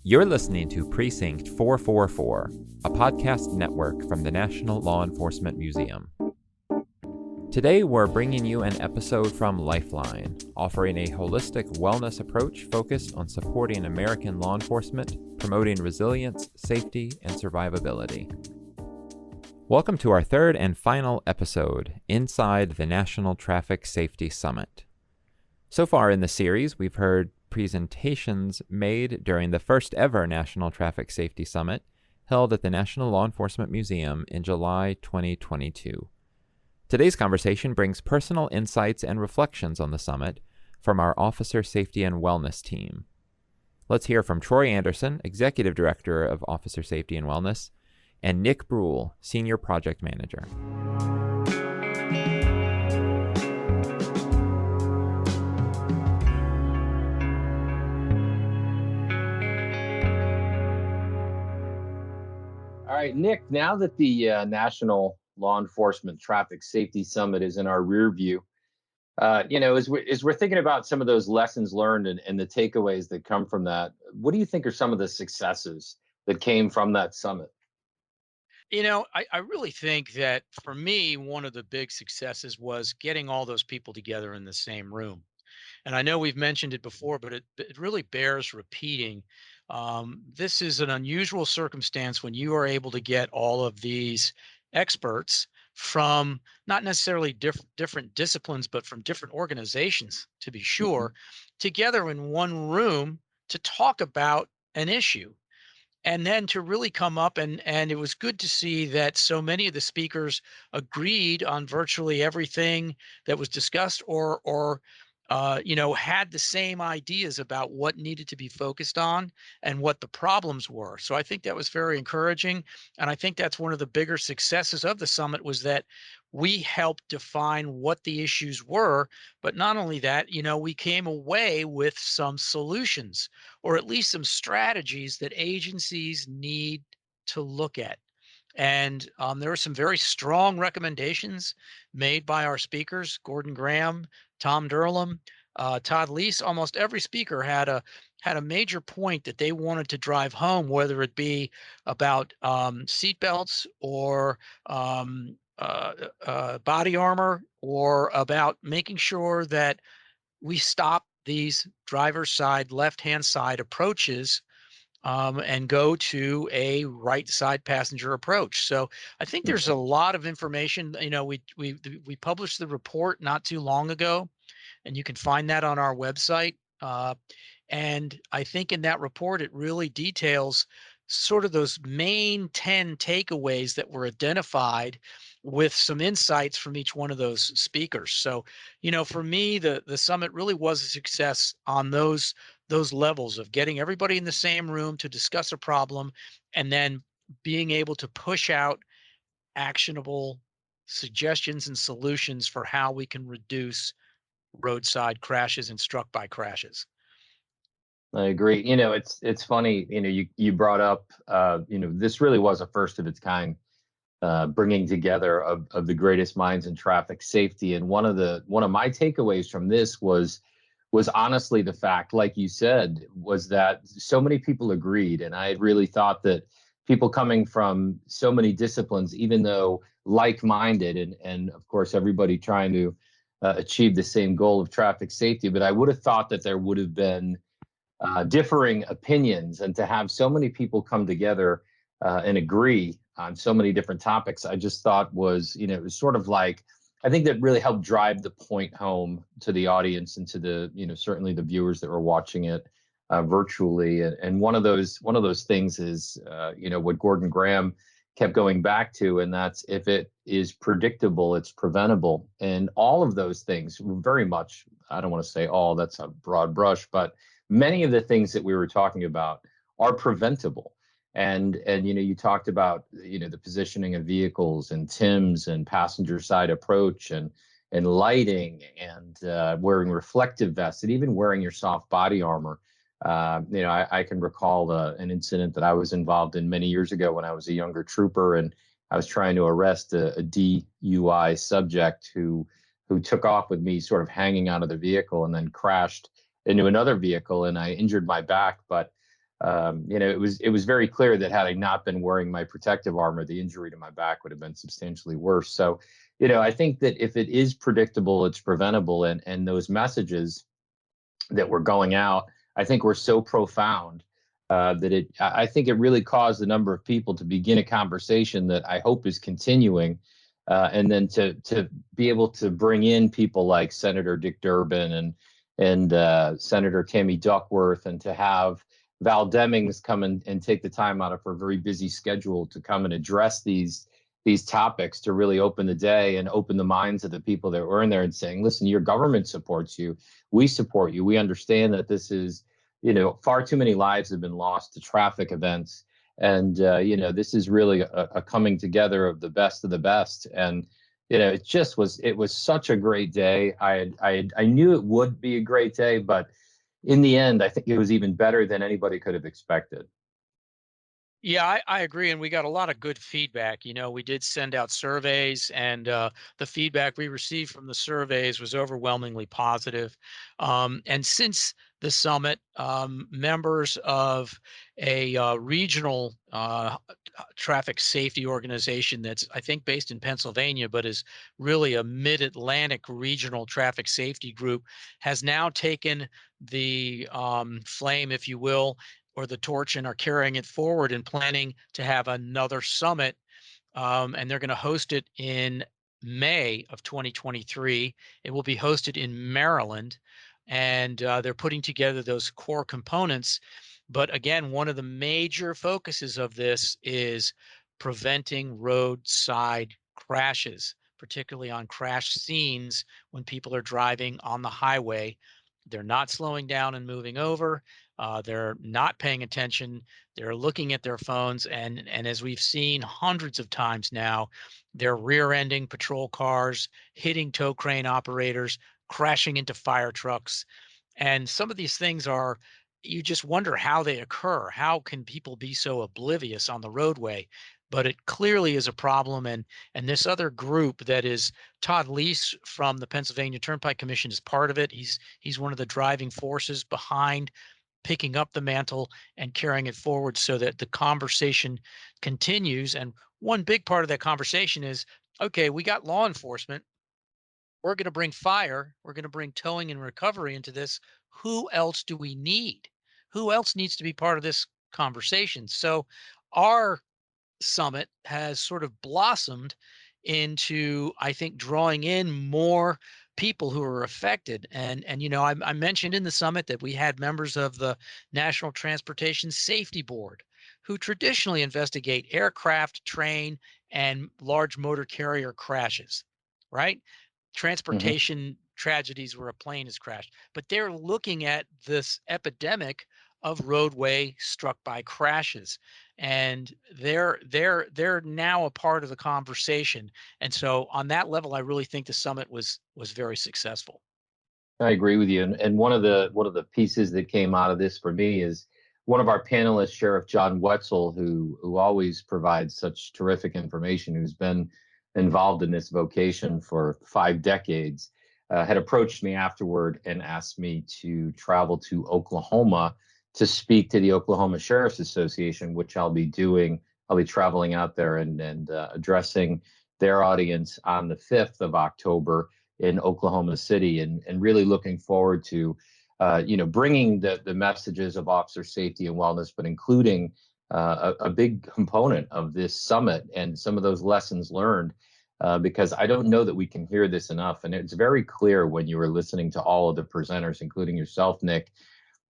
You're listening to Precinct 444, a podcast network from the National Law Enforcement Museum. Today, we're bringing you an episode from Lifeline, offering a holistic wellness approach focused on supporting American law enforcement, promoting resilience, safety, and survivability. Welcome to our third and final episode inside the National Traffic Safety Summit. So far in the series, we've heard presentations made during the first ever National Traffic Safety Summit held at the National Law Enforcement Museum in July 2022. Today's conversation brings personal insights and reflections on the summit from our Officer Safety and Wellness team. Let's hear from Troy Anderson, Executive Director of Officer Safety and Wellness, and Nick Breul, Senior Project Manager. All right, Nick, now that the National Law Enforcement Traffic Safety Summit is in our rear view, as we're thinking about some of those lessons learned and the takeaways that come from that, what do you think are some of the successes that came from that summit? I really think that for me, one of the big successes was getting all those people together in the same room. And I know we've mentioned it before, but it really bears repeating. This is an unusual circumstance when you are able to get all of these experts from not necessarily different disciplines, but from different organizations, to be sure, together in one room to talk about an issue. And then to really come up and it was good to see that so many of the speakers agreed on virtually everything that was discussed or had the same ideas about what needed to be focused on and what the problems were. So I think that was very encouraging. And I think that's one of the bigger successes of the summit was that we helped define what the issues were. But not only that, we came away with some solutions or at least some strategies that agencies need to look at. And there were some very strong recommendations made by our speakers, Gordon Graham, Tom Durlam, Todd Lease. Almost every speaker had a major point that they wanted to drive home, whether it be about seatbelts or body armor, or about making sure that we stop these driver's side, left-hand side approaches and go to a right side passenger approach. So I think there's a lot of information. We published the report not too long ago, and you can find that on our website. And I think in that report, it really details sort of those main 10 takeaways that were identified with some insights from each one of those speakers. So, for me, the summit really was a success on those levels of getting everybody in the same room to discuss a problem and then being able to push out actionable suggestions and solutions for how we can reduce roadside crashes and struck by crashes. I agree. It's funny. You brought up. This really was a first of its kind, bringing together of the greatest minds in traffic safety. And one of my takeaways from this was honestly the fact, like you said, was that so many people agreed, and I really thought that people coming from so many disciplines, even though like-minded, and of course everybody trying to achieve the same goal of traffic safety, but I would have thought that there would have been differing opinions, and to have so many people come together and agree on so many different topics, I just thought it was sort of like, I think that really helped drive the point home to the audience and to the, certainly the viewers that were watching it virtually. And one of those things is, what Gordon Graham kept going back to, and that's, if it is predictable, it's preventable. And all of those things very much, I don't want to say all, that's a broad brush, but many of the things that we were talking about are preventable. And you talked about the positioning of vehicles and TIMs and passenger side approach and lighting and wearing reflective vests and even wearing your soft body armor. I can recall an incident that I was involved in many years ago when I was a younger trooper, and I was trying to arrest a DUI subject who took off with me sort of hanging out of the vehicle and then crashed into another vehicle, and I injured my back. But it was very clear that had I not been wearing my protective armor, the injury to my back would have been substantially worse. So, I think that if it is predictable, it's preventable, and those messages that were going out, I think were so profound that I think it really caused a number of people to begin a conversation that I hope is continuing. And then to be able to bring in people like Senator Dick Durbin and Senator Tammy Duckworth, and to have Val Demings come and take the time out of her very busy schedule to come and address these topics, to really open the day and open the minds of the people that were in there and saying, listen, your government supports you. We support you. We understand that this is, far too many lives have been lost to traffic events. And, this is really a coming together of the best of the best. And, it was such a great day. I knew it would be a great day, but in the end, I think it was even better than anybody could have expected. Yeah, I agree. And we got a lot of good feedback. We did send out surveys, and the feedback we received from the surveys was overwhelmingly positive. And since the summit, members of a regional traffic safety organization that's, I think, based in Pennsylvania, but is really a mid-Atlantic regional traffic safety group, has now taken the flame, if you will, or the torch, and are carrying it forward and planning to have another summit. And they're going to host it in May of 2023. It will be hosted in Maryland, and they're putting together those core components. But again, one of the major focuses of this is preventing roadside crashes, particularly on crash scenes when people are driving on the highway. They're not slowing down and moving over. They're not paying attention. They're looking at their phones, and as we've seen hundreds of times now, they're rear-ending patrol cars, hitting tow crane operators, crashing into fire trucks. And some of these things are, you just wonder how they occur. How can people be so oblivious on the roadway? But it clearly is a problem. And this other group that is Todd Lease from the Pennsylvania Turnpike Commission is part of it. He's one of the driving forces behind picking up the mantle and carrying it forward so that the conversation continues. And one big part of that conversation is, okay, we got law enforcement. We're going to bring fire. We're going to bring towing and recovery into this. Who else do we need? Who else needs to be part of this conversation? So our summit has sort of blossomed into, I think, drawing in more people who are affected. And I mentioned in the summit that we had members of the National Transportation Safety Board, who traditionally investigate aircraft, train, and large motor carrier crashes, right? Mm-hmm. Transportation tragedies where a plane has crashed, but they're looking at this epidemic of roadway struck by crashes, and they're now a part of the conversation. And so on that level, I really think the summit was very successful. I agree with you. And one of the pieces that came out of this for me is one of our panelists, Sheriff John Wetzel, who always provides such terrific information, who's been involved in this vocation for 5 decades, had approached me afterward and asked me to travel to Oklahoma to speak to the Oklahoma Sheriff's Association, which I'll be doing. I'll be traveling out there and addressing their audience on the 5th of October in Oklahoma City, and really looking forward to, bringing the messages of officer safety and wellness, but including a big component of this summit and some of those lessons learned, because I don't know that we can hear this enough. And it's very clear when you were listening to all of the presenters, including yourself, Nick.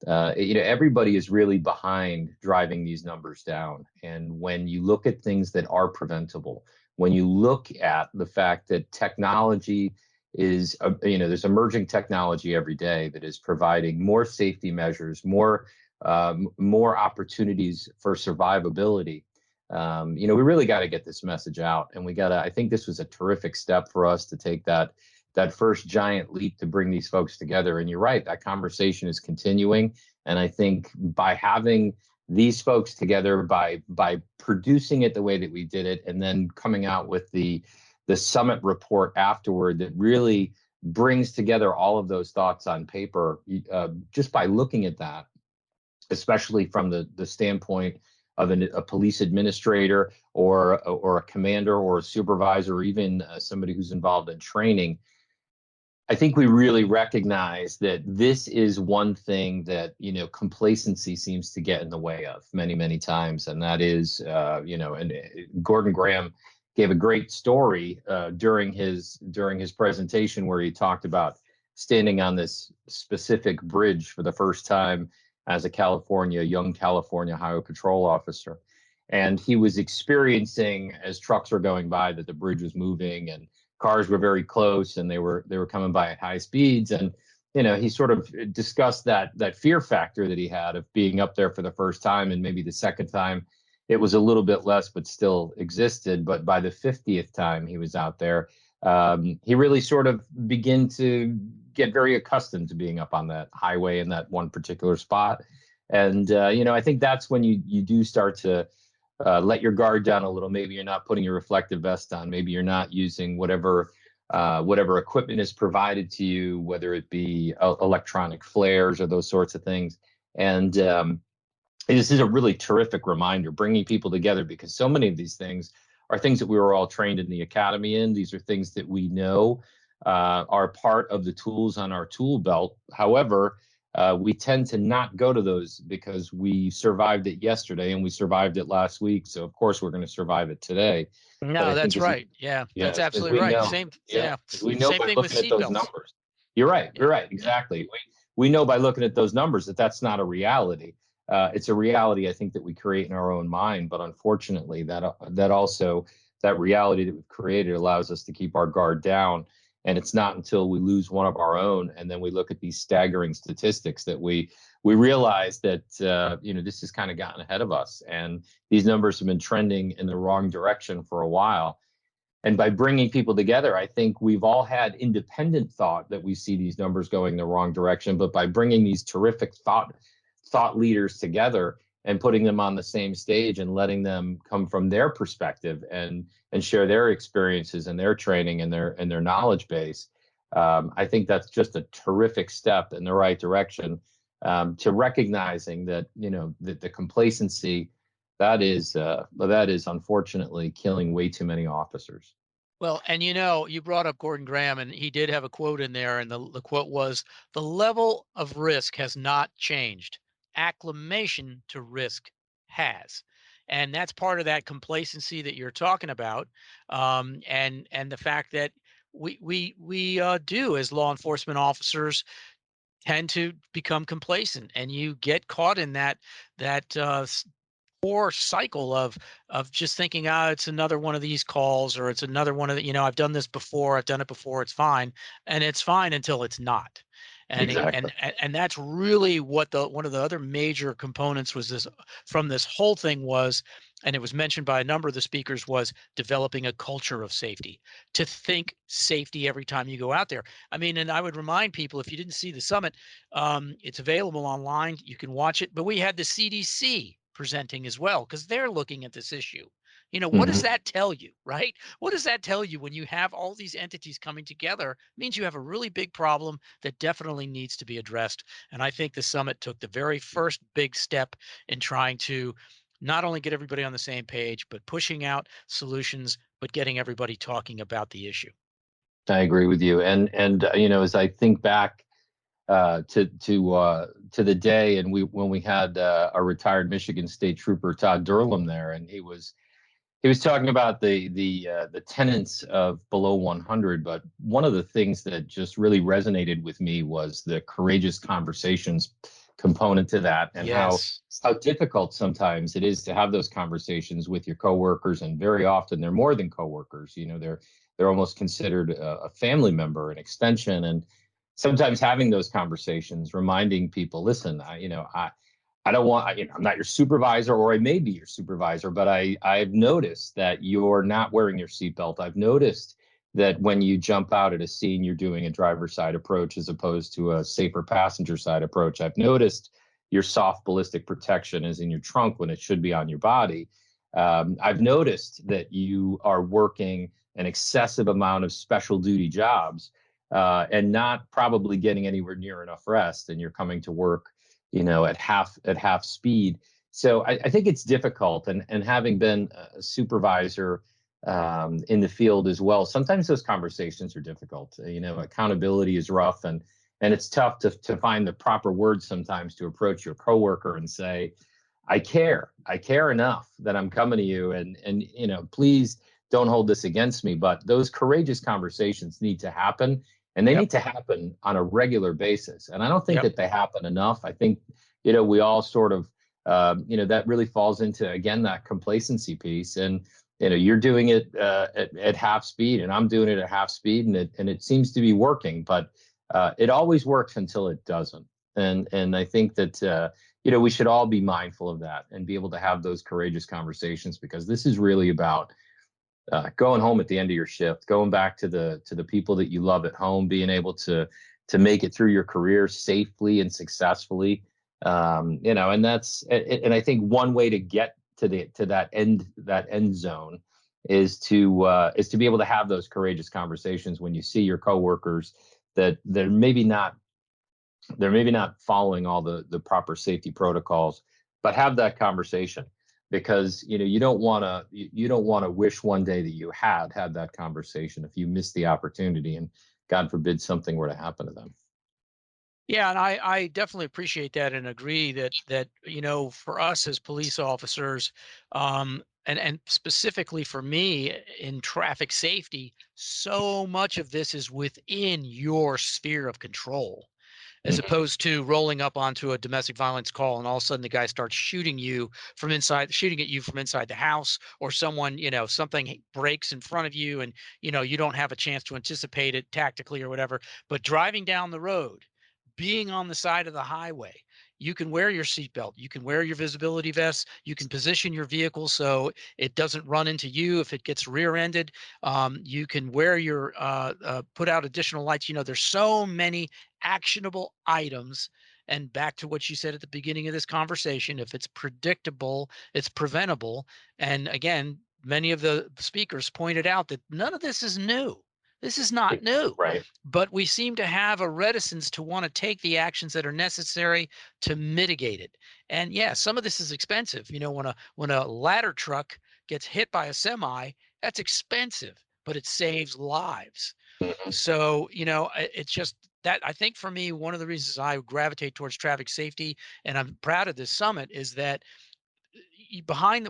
Everybody is really behind driving these numbers down. And when you look at things that are preventable, when you look at the fact that technology is, there's emerging technology every day that is providing more safety measures, more opportunities for survivability. We really got to get this message out, and I think this was a terrific step for us to take that first giant leap to bring these folks together. And you're right, that conversation is continuing. And I think by having these folks together, by producing it the way that we did it, and then coming out with the summit report afterward that really brings together all of those thoughts on paper, just by looking at that, especially from the standpoint of a police administrator or a commander or a supervisor, or even somebody who's involved in training. I think we really recognize that this is one thing that, complacency seems to get in the way of many, many times. And that is, and Gordon Graham gave a great story during his presentation, where he talked about standing on this specific bridge for the first time as a young California Highway Patrol officer. And he was experiencing, as trucks were going by, that the bridge was moving and cars were very close, and they were coming by at high speeds. And he sort of discussed that fear factor that he had of being up there for the first time, and maybe the second time it was a little bit less, but still existed. But by the 50th time he was out there, he really sort of began to get very accustomed to being up on that highway in that one particular spot. And I think that's when you do start to let your guard down a little. Maybe you're not putting your reflective vest on. Maybe you're not using whatever equipment is provided to you, whether it be electronic flares or those sorts of things. And this is a really terrific reminder, bringing people together, because so many of these things are things that we were all trained in the academy in. These are things that we know are part of the tools on our tool belt. However, we tend to not go to those because we survived it yesterday and we survived it last week. So of course we're going to survive it today. No, that's right. That's absolutely right. Same by thing with looking at those seatbelts. numbers. You're right. You're right. Exactly. We know by looking at those numbers that that's not a reality. It's a reality, I think, that we create in our own mind. But unfortunately, that reality that we've created allows us to keep our guard down. And it's not until we lose one of our own, and then we look at these staggering statistics, that we realize that this has kind of gotten ahead of us, and these numbers have been trending in the wrong direction for a while. And by bringing people together, I think we've all had independent thought that we see these numbers going the wrong direction. But by bringing these terrific thought leaders together and putting them on the same stage and letting them come from their perspective and share their experiences and their training and their knowledge base, I think that's just a terrific step in the right direction, to recognizing that that the complacency that is unfortunately killing way too many officers. Well, and you brought up Gordon Graham, and he did have a quote in there, and the quote was, "The level of risk has not changed. Acclimation to risk has." And that's part of that complacency that you're talking about, and the fact that we do, as law enforcement officers, tend to become complacent, and you get caught in that poor cycle of just thinking, it's another one of these calls, or it's another one of the, I've done this before, I've done it before, it's fine. And it's fine until it's not. Exactly. And that's really what one of the other major components was from this whole thing was, and it was mentioned by a number of the speakers, was developing a culture of safety, to think safety every time you go out there. I mean, and I would remind people, if you didn't see the summit, it's available online, you can watch it, but we had the CDC presenting as well, because they're looking at this issue. What does that tell you, right? What does that tell you when you have all these entities coming together? It means you have a really big problem that definitely needs to be addressed. And I think the summit took the very first big step in trying to not only get everybody on the same page, but pushing out solutions, but getting everybody talking about the issue. I agree with you. And as I think back to the day, and when we had a retired Michigan State Trooper, Todd Durlam, there, and he was talking about the tenets of below 100. But one of the things that just really resonated with me was the courageous conversations component to that, and Yes. how difficult sometimes it is to have those conversations with your coworkers. And very often they're more than coworkers. They're almost considered a family member, an extension. And sometimes having those conversations, reminding people, listen, I don't want, I'm not your supervisor, or I may be your supervisor, but I've noticed that you're not wearing your seatbelt. I've noticed that when you jump out at a scene, you're doing a driver's side approach as opposed to a safer passenger side approach. I've noticed your soft ballistic protection is in your trunk when it should be on your body. I've noticed that you are working an excessive amount of special duty jobs and not probably getting anywhere near enough rest, and you're coming to work at half speed. So I think it's difficult, and having been a supervisor in the field as well, sometimes those conversations are difficult. Accountability is rough, and it's tough to find the proper words sometimes to approach your coworker and say, I care enough that I'm coming to you, and please don't hold this against me. But those courageous conversations need to happen, and they Yep. need to happen on a regular basis. And I don't think Yep. that they happen enough. I think we all sort of that really falls into, again, that complacency piece. And you're doing it at half speed, and I'm doing it at half speed, and it seems to be working, but it always works until it doesn't. And I think that we should all be mindful of that and be able to have those courageous conversations, because this is really about going home at the end of your shift, going back to the people that you love at home, being able to make it through your career safely and successfully. And I think one way to get to that end zone is to be able to have those courageous conversations when you see your coworkers that they're maybe not following all the proper safety protocols, but have that conversation, because you don't want to wish one day that you had that conversation if you missed the opportunity, and God forbid something were to happen to them. Yeah, and I definitely appreciate that and agree that for us as police officers, and specifically for me in traffic safety, so much of this is within your sphere of control, as Mhm. opposed to rolling up onto a domestic violence call and all of a sudden the guy starts shooting at you from inside the house, or someone, something breaks in front of you, and you don't have a chance to anticipate it tactically or whatever. But driving down the road, being on the side of the highway, you can wear your seatbelt, you can wear your visibility vest, you can position your vehicle so it doesn't run into you if it gets rear-ended. You can wear your put out additional lights. There's so many actionable items. And back to what you said at the beginning of this conversation, if it's predictable, it's preventable. And again, many of the speakers pointed out that none of this is new. This is not new, Right. but we seem to have a reticence to want to take the actions that are necessary to mitigate it. And yeah, some of this is expensive. When a ladder truck gets hit by a semi, that's expensive, but it saves lives. Mhm. So, it's just that, I think, for me, one of the reasons I gravitate towards traffic safety, and I'm proud of this summit, is that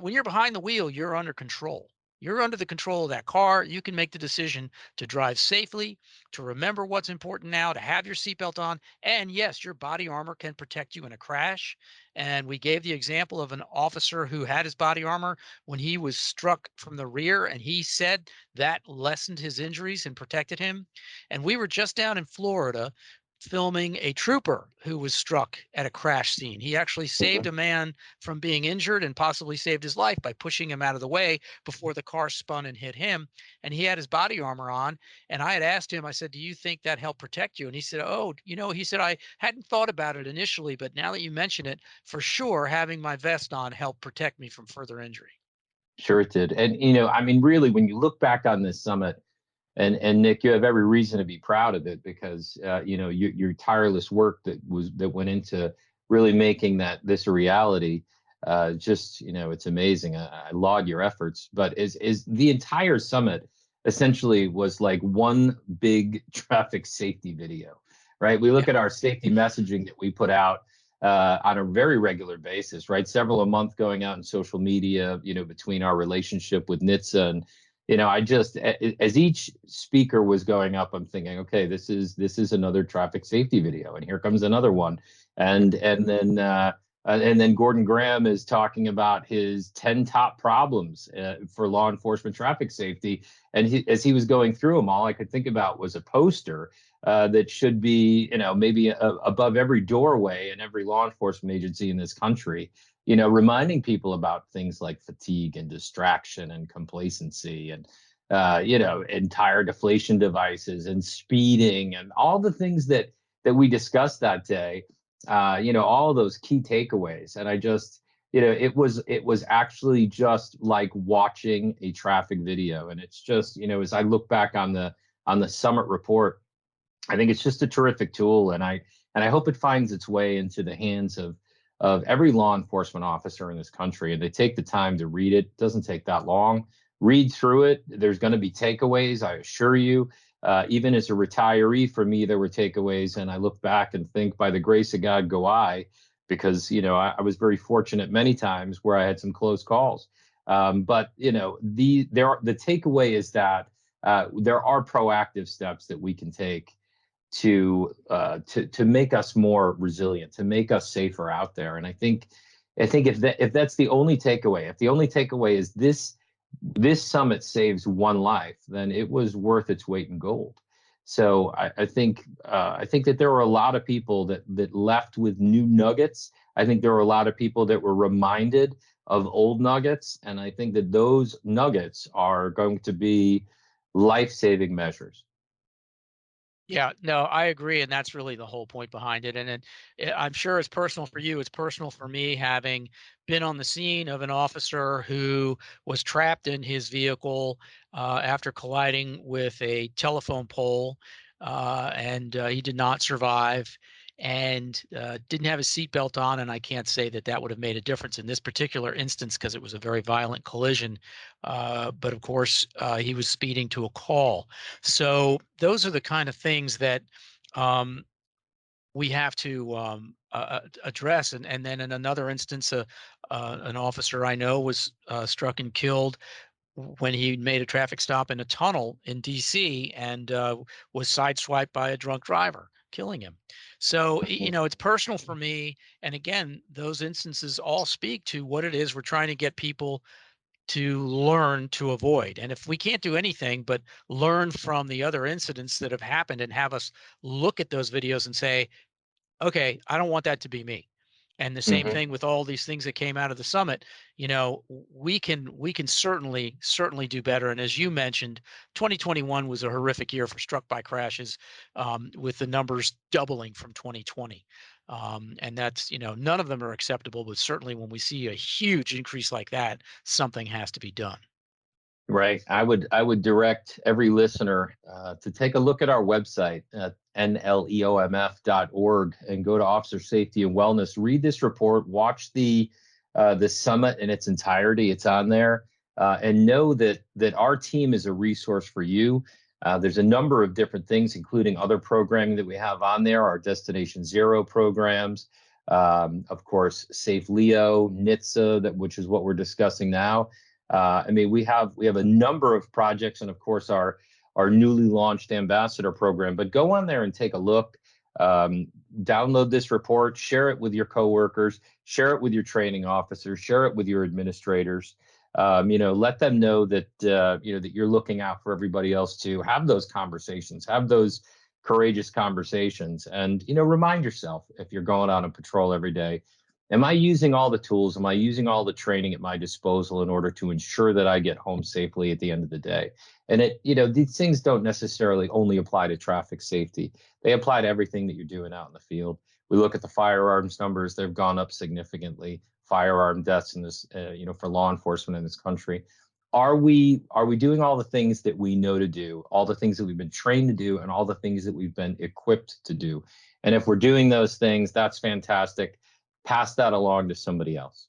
when you're behind the wheel, you're under control. You're under the control of that car. You can make the decision to drive safely, to remember what's important now, to have your seatbelt on. And yes, your body armor can protect you in a crash. And we gave the example of an officer who had his body armor when he was struck from the rear, and he said that lessened his injuries and protected him. And we were just down in Florida filming a trooper who was struck at a crash scene. He actually saved Mhm. a man from being injured and possibly saved his life by pushing him out of the way before the car spun and hit him. And he had his body armor on. And I had asked him, I said, "Do you think that helped protect you?" And he said, "Oh, he said, I hadn't thought about it initially, but now that you mention it, for sure, having my vest on helped protect me from further injury." Sure it did. And I mean, really, when you look back on this summit, and Nick, you have every reason to be proud of it, because your tireless work that went into really making this a reality. Just it's amazing. I laud your efforts. But is the entire summit essentially was like one big traffic safety video, right? We look Yeah. at our safety messaging that we put out on a very regular basis, right? Several a month going out in social media, between our relationship with NHTSA. And I just, as each speaker was going up, I'm thinking, okay, this is another traffic safety video, and here comes another one, and then Gordon Graham is talking about his 10 top problems for law enforcement traffic safety, and as he was going through them, all I could think about was a poster that should be, maybe above every doorway in every law enforcement agency in this country, reminding people about things like fatigue and distraction and complacency, and and tire deflation devices and speeding and all the things that we discussed that day. All of those key takeaways. And I just, it was actually just like watching a traffic video. And it's just, as I look back on the summit report, I think it's just a terrific tool. And And I hope it finds its way into the hands of every law enforcement officer in this country, and they take the time to read it. It doesn't take that long. Read through it. There's going to be takeaways, I assure you. Even as a retiree, for me, there were takeaways, and I look back and think, by the grace of God, go I, because I was very fortunate many times where I had some close calls. But the takeaway is that there are proactive steps that we can take to make us more resilient, to make us safer out there. And I think if that's the only takeaway, if the only takeaway is this summit saves one life, then it was worth its weight in gold. So I think that there were a lot of people that left with new nuggets. I think there were a lot of people that were reminded of old nuggets, and I think that those nuggets are going to be life-saving measures. Yeah, no, I agree, and that's really the whole point behind it. And I'm sure it's personal for you. It's personal for me, having been on the scene of an officer who was trapped in his vehicle after colliding with a telephone pole, and he did not survive, and didn't have his seatbelt on. And I can't say that that would have made a difference in this particular instance because it was a very violent collision. But of course, he was speeding to a call. So those are the kind of things that we have to address. And then in another instance, an officer I know was struck and killed when he made a traffic stop in a tunnel in DC, and was sideswiped by a drunk driver, killing him. So, it's personal for me. And again, those instances all speak to what it is we're trying to get people to learn to avoid. And if we can't do anything but learn from the other incidents that have happened and have us look at those videos and say, okay, I don't want that to be me. And the same Mhm. thing with all these things that came out of the summit, we can certainly do better. And as you mentioned, 2021 was a horrific year for struck by crashes, with the numbers doubling from 2020. And that's, none of them are acceptable, but certainly when we see a huge increase like that, something has to be done. Right. I would direct every listener to take a look at our website at nleomf.org and go to Officer Safety and Wellness. Read this report. Watch the summit in its entirety. It's on there, and know that our team is a resource for you. There's a number of different things, including other programming that we have on there. Our Destination Zero programs, of course, Safe Leo, NHTSA, which is what we're discussing now. We have a number of projects, and of course our newly launched ambassador program. But go on there and take a look. Download this report, share it with your coworkers, share it with your training officers, share it with your administrators. Let them know that that you're looking out for everybody else too. Have those conversations, have those courageous conversations, and remind yourself, if you're going out on patrol every day, am I using all the tools? Am I using all the training at my disposal in order to ensure that I get home safely at the end of the day? And these things don't necessarily only apply to traffic safety. They apply to everything that you're doing out in the field. We look at the firearms numbers; they've gone up significantly. Firearm deaths in this, for law enforcement in this country. Are we doing all the things that we know to do, all the things that we've been trained to do, and all the things that we've been equipped to do? And if we're doing those things, that's fantastic. Pass that along to somebody else.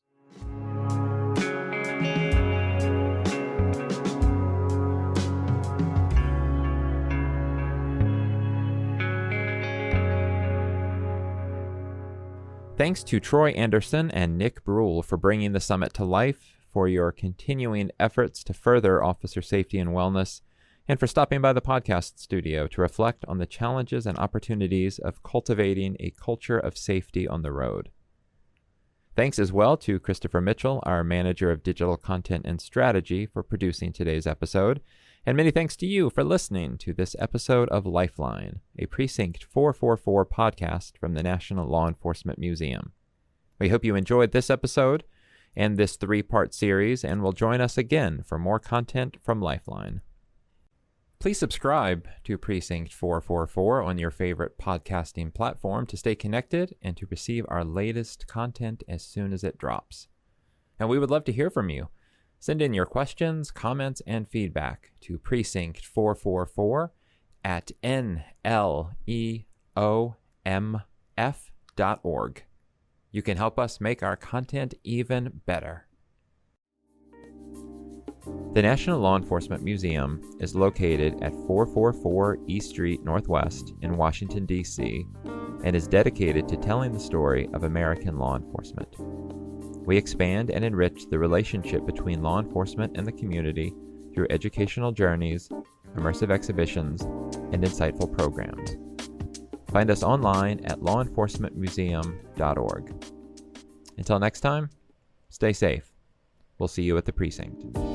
Thanks to Troy Anderson and Nick Breul for bringing the summit to life, for your continuing efforts to further officer safety and wellness, and for stopping by the podcast studio to reflect on the challenges and opportunities of cultivating a culture of safety on the road. Thanks as well to Christopher Mitchell, our Manager of Digital Content and Strategy, for producing today's episode. And many thanks to you for listening to this episode of Lifeline, a Precinct 444 podcast from the National Law Enforcement Museum. We hope you enjoyed this episode and this 3-part series, and will join us again for more content from Lifeline. Please subscribe to Precinct 444 on your favorite podcasting platform to stay connected and to receive our latest content as soon as it drops. And we would love to hear from you. Send in your questions, comments, and feedback to Precinct444 at nleomf.org. nlf.org. You can help us make our content even better. The National Law Enforcement Museum is located at 444 East Street Northwest in Washington, D.C., and is dedicated to telling the story of American law enforcement. We expand and enrich the relationship between law enforcement and the community through educational journeys, immersive exhibitions, and insightful programs. Find us online at lawenforcementmuseum.org. Until next time, stay safe. We'll see you at the precinct.